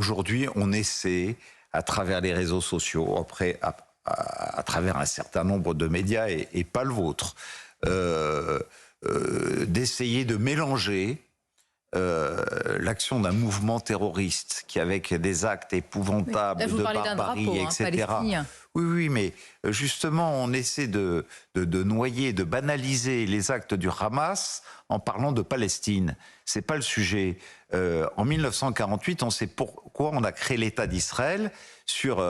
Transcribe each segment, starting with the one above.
Aujourd'hui, on essaie, à travers les réseaux sociaux, à travers un certain nombre de médias, et pas le vôtre, d'essayer de mélanger l'action d'un mouvement terroriste qui, avec des actes épouvantables Là, vous de parlez d'un barbarie, drapeau etc. palestinien. Oui, oui, mais justement, on essaie de noyer, de banaliser les actes du Hamas en parlant de Palestine. C'est pas le sujet. En 1948, on sait pourquoi on a créé l'État d'Israël sur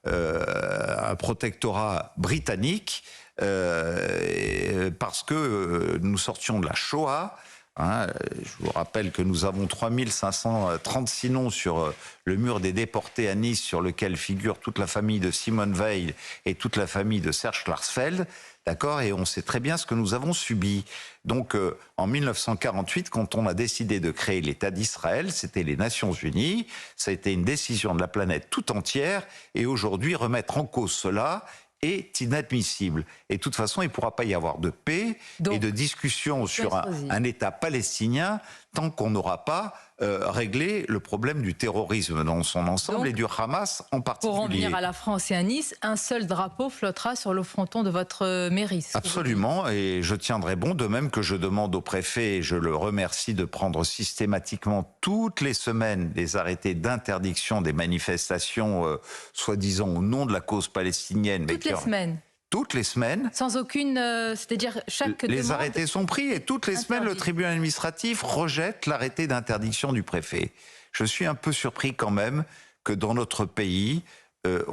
un protectorat britannique, parce que nous sortions de la Shoah. Je vous rappelle que nous avons 3536 noms sur le mur des déportés à Nice, sur lequel figure toute la famille de Simone Veil et toute la famille de Serge Klarsfeld, d'accord. Et on sait très bien ce que nous avons subi. Donc, en 1948, quand on a décidé de créer l'État d'Israël, c'était les Nations Unies, ça a été une décision de la planète tout entière, et aujourd'hui, remettre en cause cela est inadmissible. Et de toute façon, il ne pourra pas y avoir de paix et de discussion sur un État palestinien tant qu'on n'aura pas réglé le problème du terrorisme dans son ensemble et du Hamas en particulier. Pour en venir à la France et à Nice, un seul drapeau flottera sur le fronton de votre mairie. Absolument, et je tiendrai bon, de même que je demande au préfet, et je le remercie, de prendre systématiquement toutes les semaines des arrêtés d'interdiction des manifestations soi-disant au nom de la cause palestinienne. Toutes les semaines. Toutes les semaines. Sans aucune... c'est-à-dire chaque Les demande arrêtés sont pris, et toutes les semaines, le tribunal administratif rejette l'arrêté d'interdiction du préfet. Je suis un peu surpris quand même que dans notre pays,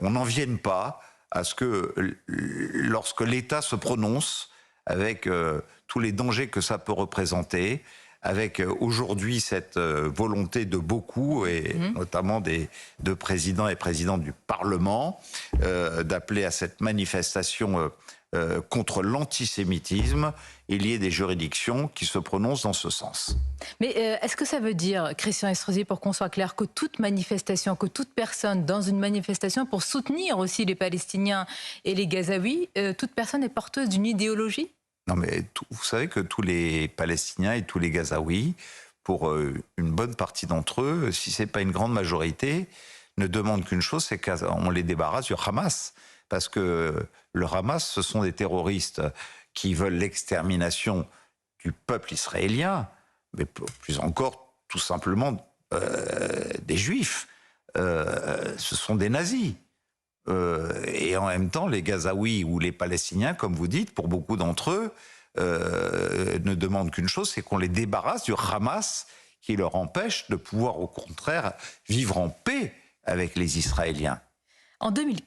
on n'en vienne pas à ce que, lorsque l'État se prononce, avec tous les dangers que ça peut représenter, avec aujourd'hui cette volonté de beaucoup, et notamment des deux présidents et présidentes du Parlement, d'appeler à cette manifestation contre l'antisémitisme, il y ait des juridictions qui se prononcent dans ce sens. Mais est-ce que ça veut dire, Christian Estrosi, pour qu'on soit clair, que toute manifestation, que toute personne dans une manifestation pour soutenir aussi les Palestiniens et les Gazaouis, toute personne est porteuse d'une idéologie ? Non, mais vous savez que tous les Palestiniens et tous les Gazaouis, pour une bonne partie d'entre eux, si ce n'est pas une grande majorité, ne demandent qu'une chose, c'est qu'on les débarrasse du Hamas. Parce que le Hamas, ce sont des terroristes qui veulent l'extermination du peuple israélien, mais plus encore, tout simplement, des Juifs. Ce sont des nazis. Et en même temps, les Gazaouis ou les Palestiniens, comme vous dites, pour beaucoup d'entre eux, ne demandent qu'une chose, c'est qu'on les débarrasse du Hamas qui leur empêche de pouvoir, au contraire, vivre en paix avec les Israéliens. En 2015,